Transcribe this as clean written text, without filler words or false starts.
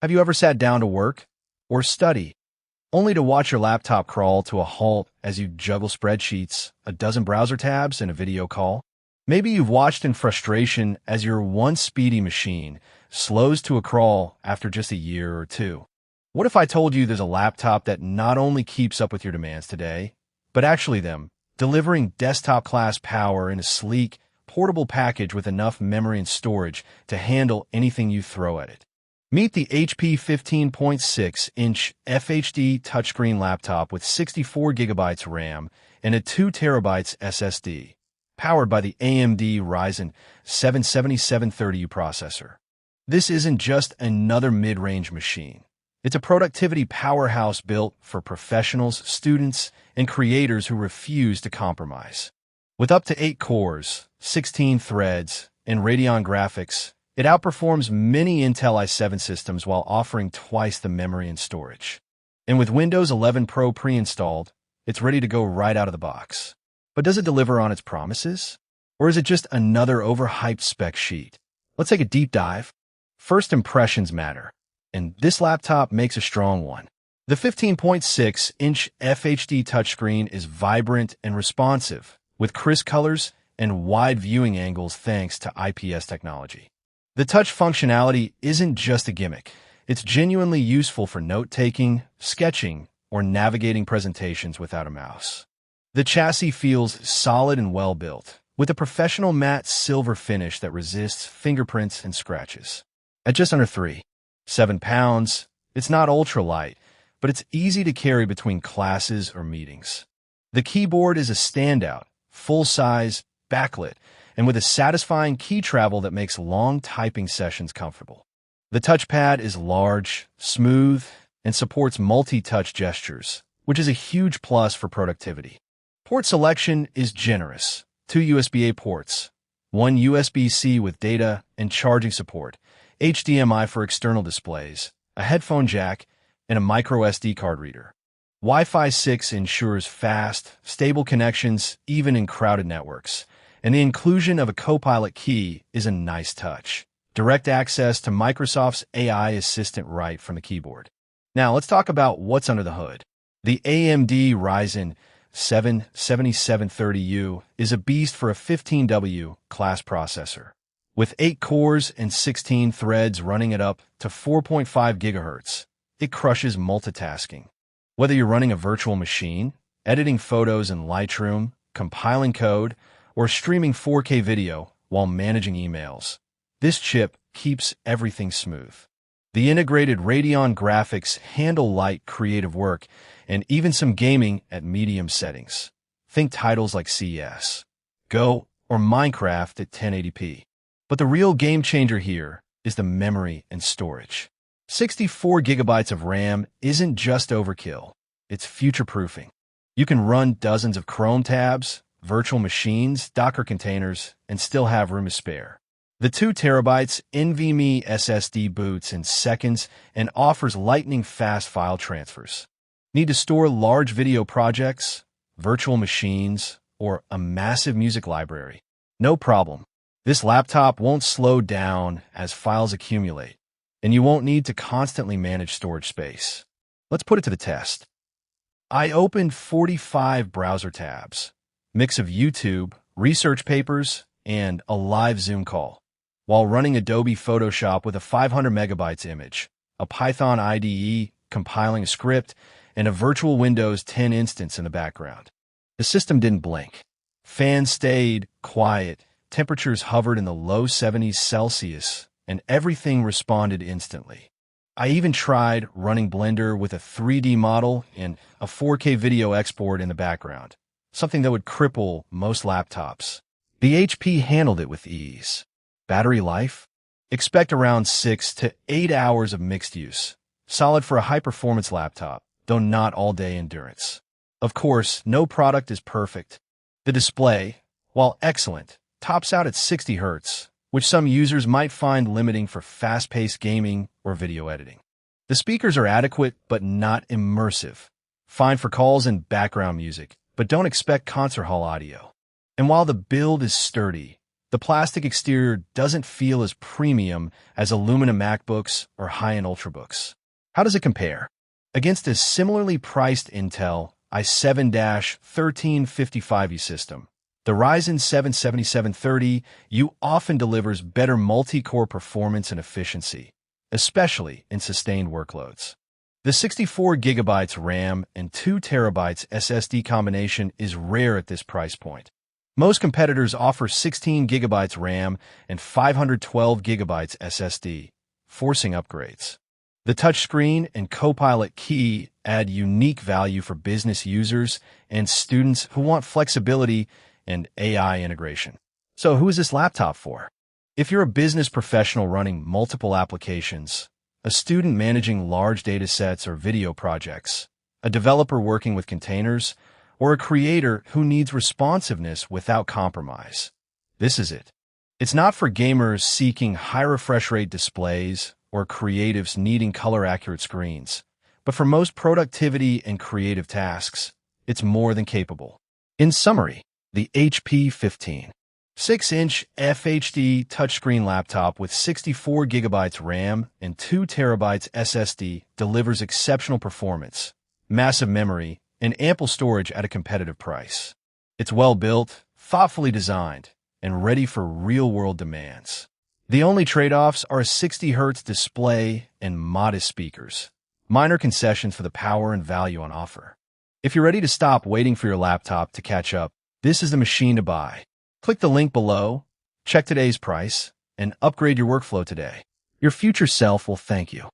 Have you ever sat down to work or study, only to watch your laptop crawl to a halt as you juggle spreadsheets, a dozen browser tabs, and a video call? Maybe you've watched in frustration as your once speedy machine slows to a crawl after just a year or two. What if I told you there's a laptop that not only keeps up with your demands today, but actually delivering desktop-class power in a sleek, portable package with enough memory and storage to handle anything you throw at it? Meet the HP 15.6-inch FHD touchscreen laptop with 64 gigabytes RAM and a 2 terabytes SSD, powered by the AMD Ryzen 7 7730U processor. This isn't just another mid-range machine. It's a productivity powerhouse built for professionals, students, and creators who refuse to compromise. With up to 8 cores, 16 threads, and Radeon Graphics, it outperforms many Intel i7 systems while offering twice the memory and storage. And with Windows 11 Pro pre-installed, it's ready to go right out of the box. But does it deliver on its promises? Or is it just another overhyped spec sheet? Let's take a deep dive. First impressions matter, and this laptop makes a strong one. The 15.6-inch FHD touchscreen is vibrant and responsive, with crisp colors and wide viewing angles thanks to IPS technology. The touch functionality isn't just a gimmick. It's genuinely useful for note-taking, sketching, or navigating presentations without a mouse. The chassis feels solid and well-built, with a professional matte silver finish that resists fingerprints and scratches. At just under 3.7 pounds, it's not ultra-light, but it's easy to carry between classes or meetings. The keyboard is a standout, full-size, backlit, and with a satisfying key travel that makes long typing sessions comfortable. The touchpad is large, smooth, and supports multi-touch gestures, which is a huge plus for productivity. Port selection is generous. 2 USB-A ports, 1 USB-C with data and charging support, HDMI for external displays, a headphone jack, and a micro SD card reader. Wi-Fi 6 ensures fast, stable connections even in crowded networks, and the inclusion of a Copilot key is a nice touch. Direct access to Microsoft's AI assistant right from the keyboard. Now let's talk about what's under the hood. The AMD Ryzen 7 7730U is a beast for a 15W class processor. With 8 cores and 16 threads running it up to 4.5 GHz, it crushes multitasking. Whether you're running a virtual machine, editing photos in Lightroom, compiling code, or streaming 4K video while managing emails, this chip keeps everything smooth. The integrated Radeon graphics handle light creative work and even some gaming at medium settings. Think titles like CS, Go, or Minecraft at 1080p. But the real game changer here is the memory and storage. 64 gigabytes of RAM isn't just overkill, it's future-proofing. You can run dozens of Chrome tabs, virtual machines, Docker containers, and still have room to spare. The 2 terabytes NVMe SSD boots in seconds and offers lightning-fast file transfers. Need to store large video projects, virtual machines, or a massive music library? No problem. This laptop won't slow down as files accumulate, and you won't need to constantly manage storage space. Let's put it to the test. I opened 45 browser tabs, mix of YouTube, research papers, and a live Zoom call, while running Adobe Photoshop with a 500 megabytes image, a Python IDE compiling a script, and a virtual Windows 10 instance in the background. The system didn't blink. Fans stayed quiet, temperatures hovered in the low 70s Celsius, and everything responded instantly. I even tried running Blender with a 3D model and a 4K video export in the background, something that would cripple most laptops. The HP handled it with ease. Battery life? Expect around 6 to 8 hours of mixed use. Solid for a high-performance laptop, though not all-day endurance. Of course, no product is perfect. The display, while excellent, tops out at 60 Hz, which some users might find limiting for fast-paced gaming or video editing. The speakers are adequate but not immersive. Fine for calls and background music, but don't expect concert hall audio. And while the build is sturdy, The plastic exterior doesn't feel as premium as aluminum MacBooks or high-end Ultrabooks. How does it compare? Against a similarly priced Intel i7-1355U system, the Ryzen 7 7730U often delivers better multi-core performance and efficiency, especially in sustained workloads. The 64GB RAM and 2TB SSD combination is rare at this price point. Most competitors offer 16GB RAM and 512GB SSD, forcing upgrades. The touchscreen and Copilot key add unique value for business users and students who want flexibility and AI integration. So who is this laptop for? If you're a business professional running multiple applications, a student managing large data sets or video projects, a developer working with containers, or a creator who needs responsiveness without compromise, this is it. It's not for gamers seeking high refresh rate displays or creatives needing color-accurate screens, but for most productivity and creative tasks, it's more than capable. In summary, the HP 15 6-inch FHD touchscreen laptop with 64GB RAM and 2TB SSD delivers exceptional performance, massive memory, and ample storage at a competitive price. It's well-built, thoughtfully designed, and ready for real-world demands. The only trade-offs are a 60Hz display and modest speakers, minor concessions for the power and value on offer. If you're ready to stop waiting for your laptop to catch up, this is the machine to buy. Click the link below, check today's price, and upgrade your workflow today. Your future self will thank you.